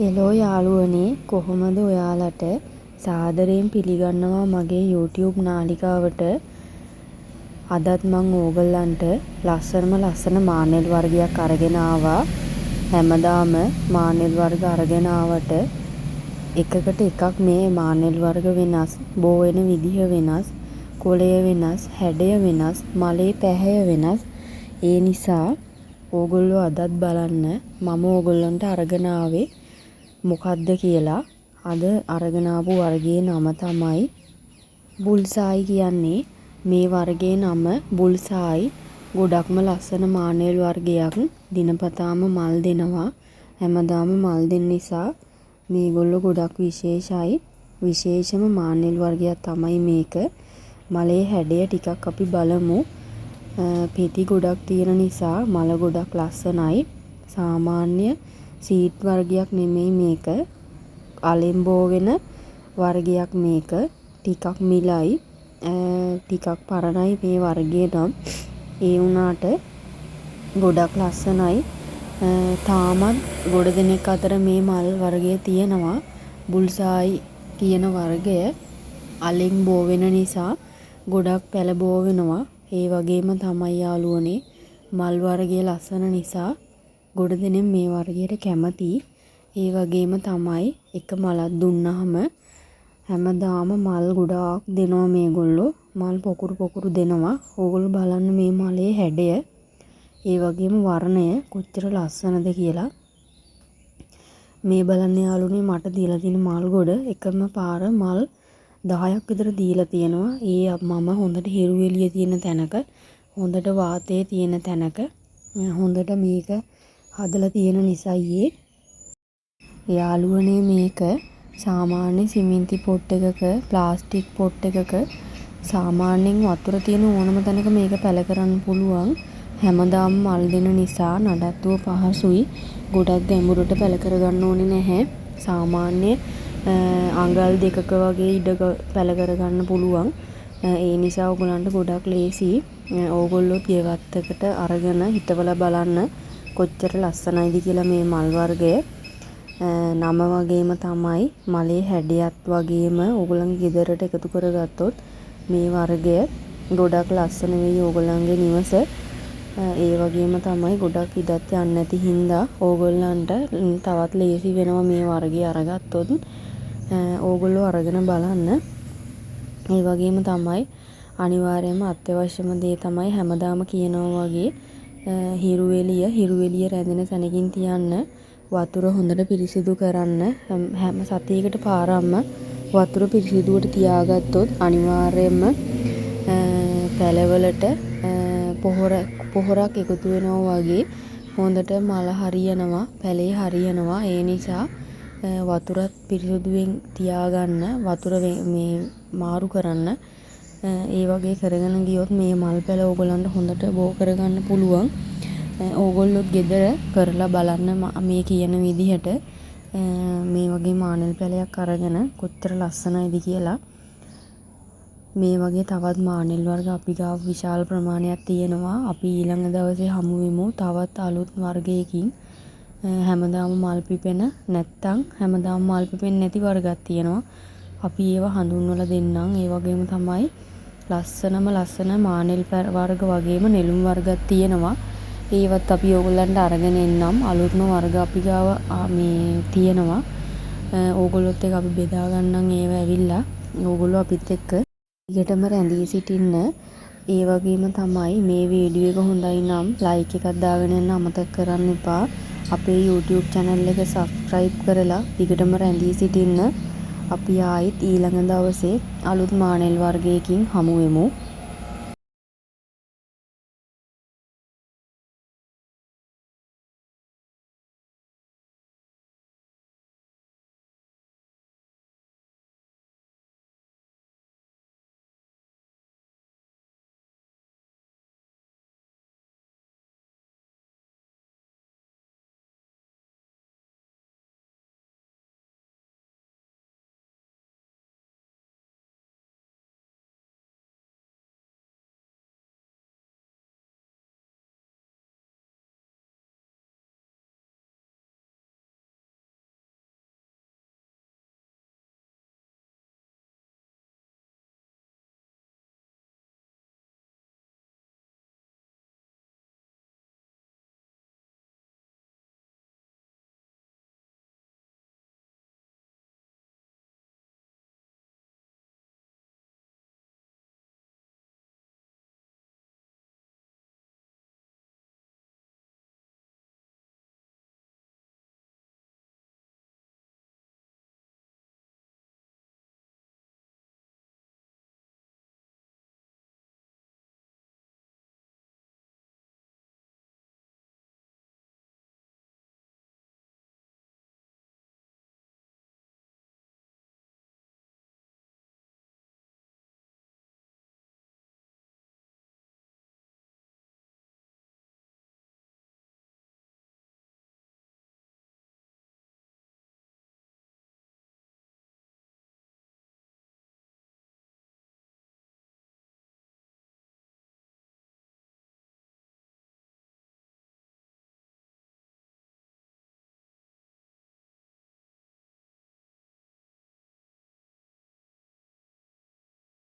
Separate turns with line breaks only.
Hello යාළුවනේ, කොහොමද ඔයාලට? සාදරයෙන් පිළිගන්නවා මගේ YouTube නාලිකාවට. අදත් මං ඕගොල්ලන්ට ලස්සන මානෙල් වර්ගයක් අරගෙන ආවා. හැමදාම මානෙල් වර්ග අරගෙන ආවට එකකට එකක් මේ මානෙල් වර්ග වෙනස්, බෝ වෙන විදිහ වෙනස්, කොළය වෙනස්, හැඩය වෙනස්, මලේ පැහැය වෙනස්. ඒ නිසා ඕගොල්ලෝ අදත් බලන්න මම ඕගොල්ලන්ට අරගෙන ආවේ මොකක්ද කියලා. අද අරගෙන ආපු වර්ගයේ නම තමයි බුල්සායි කියන්නේ. මේ වර්ගයේ නම බුල්සායි. ගොඩක්ම ලස්සන මානෙල් වර්ගයක්. දිනපතාම මල් දෙනවා. හැමදාම මල් දෙන නිසා මේගොල්ලෝ ගොඩක් විශේෂයි. විශේෂම මානෙල් වර්ගයක් තමයි මේක. මලේ හැඩය ටිකක් අපි බලමු. පෙති ගොඩක් තියෙන නිසා මල ගොඩක් ලස්සනයි. සාමාන්‍ය සීඩ් වර්ගයක් නෙමෙයි මේක. අලෙන් බෝ වෙන වර්ගයක් මේක. ටිකක් මිලයි. ටිකක් පරණයි මේ වර්ගය නම්. ඒ වුණාට ගොඩක් ලස්සනයි. තාමත් ගොඩ දෙනෙක් අතර මේ මල් වර්ගය තියෙනවා. බුල්සායි කියන වර්ගය අලෙන් බෝ වෙන නිසා ගොඩක් පැල බෝ වෙනවා. ඒ වගේම තමයි යාළුවනේ මල් වර්ගය ලස්සන නිසා ගොඩ දෙනෙක් මේ වර්ගයට කැමති. ඒ වගේම තමයි එක මලක් දුන්නාම හැමදාම මල් ගොඩාක් දෙනවා මේගොල්ලෝ. මල් පොකුරු දෙනවා. ඕගොල්ලෝ බලන්න මේ මලේ හැඩය, ඒ වගේම වර්ණය කොච්චර ලස්සනද කියලා. මේ බලන්න යාළුවනේ මට දීලා තියෙන මල් ගොඩ එකම පාර මල් 10ක් විතර දීලා තියෙනවා. ඒ මම හොඳට හිරු එළිය තියෙන තැනක, හොඳට වාතයේ තියෙන තැනක හොඳට මේක හදලා තියෙන නිසායි. යාළුවනේ මේක සාමාන්‍ය සිමෙන්ති පොට් එකක, ප්ලාස්ටික් පොට් එකක, සාමාන්‍යයෙන් වතුර තියෙන ඕනම තැනක මේක පැල කරන්න පුළුවන්. හැමදාම මල් දෙන නිසා නඩත්තුව පහසුයි. ගොඩක් ගැඹුරට පැල කරගන්න ඕනේ නැහැ. සාමාන්‍ය අඟල් දෙකක වගේ ඉඩ පැල කරගන්න පුළුවන්. ඒ නිසා ඔයගලන්ට ගොඩක් ලේසි. ඕගොල්ලොත් ගෙවත්තකට අරගෙන හිතවලා බලන්න කොච්චර ලස්සනයිද කියලා මේ මල් වර්ගය. නම වගේම තමයි මලේ හැඩයත් වගේම ඕගොල්ලන්ගේ ගෙදරට එකතු කරගත්තොත් මේ වර්ගය ගොඩක් ලස්සන වෙයි ඕගොල්ලන්ගේ නිවස. ඒ වගේම තමයි ගොඩක් ඉඩත් යන්නේ නැති හින්දා ඕගොල්ලන්ට තවත් ලේසි වෙනවා මේ වර්ගය අරගත්තොත්. ඕගොල්ලෝ අරගෙන බලන්න. ඒ වගේම තමයි අනිවාර්යයෙන්ම අත්‍යවශ්‍යම දේ තමයි හැමදාම කියනවා වගේ හිරු එළිය රැඳෙන තැනකින් තියන්න. වතුර හොඳට පිරිසිදු කරන්න. හැම සතියකට පාරක්ම වතුර පිරිසිදුවට තියාගත්තොත් අනිවාර්යයෙන්ම පැලවලට පොහොරක් එකතු වෙනවා වගේ හොඳට මල හරියනවා, පැලේ හරියනවා. ඒ නිසා වතුරත් පිරිසිදුවෙන් තියාගන්න, වතුර මේ මාරු කරන්න. ඒ වගේ කරගෙන ගියොත් මේ මල් පැල ඕගොල්ලන්ට හොඳට බෝ කරගන්න පුළුවන්. ඕගොල්ලොත් ගෙදර කරලා බලන්න මේ කියන විදිහට මේ වගේ මානෙල් පැලයක් අරගෙන කොච්චර ලස්සනයිද කියලා. මේ වගේ තවත් මානෙල් වර්ග අපි ගාව විශාල ප්‍රමාණයක් තියෙනවා. අපි ඊළඟ දවසේ හමු වෙමු තවත් අලුත් වර්ගයකින්. හැමදාම මල් පිපෙන නැත්තම් හැමදාම මල් පිපෙන්නේ නැති වර්ගයක් තියෙනවා. අපි ඒවා හඳුන්වලා දෙන්නම්. ඒ වගේම තමයි ලස්සන මානෙල් වර්ග වගේම නෙළුම් වර්ගයක් තියෙනවා. ඒවත් අපි ඕගොල්ලන්ට අරගෙන එන්නම්. අලුත්ම වර්ග අපි ගාව මේ තියෙනවා. ඕගොල්ලොත් එක්ක අපි බෙදා ගන්නම් ඒව ඇවිල්ලා. ඕගොල්ලෝ අපිත් එක්ක ඊටම රැඳී සිටින්න. ඒ වගේම තමයි මේ වීඩියෝ එක හොඳයි නම් ලයික් එකක් දාගෙන යන්න අමතක කරන්න එපා. අපේ YouTube channel එක subscribe කරලා ඊටම රැඳී සිටින්න. අපි ආයිත් ඊළඟ දවසේ අලුත් මානෙල් වර්ගයකින් හමු වෙමු.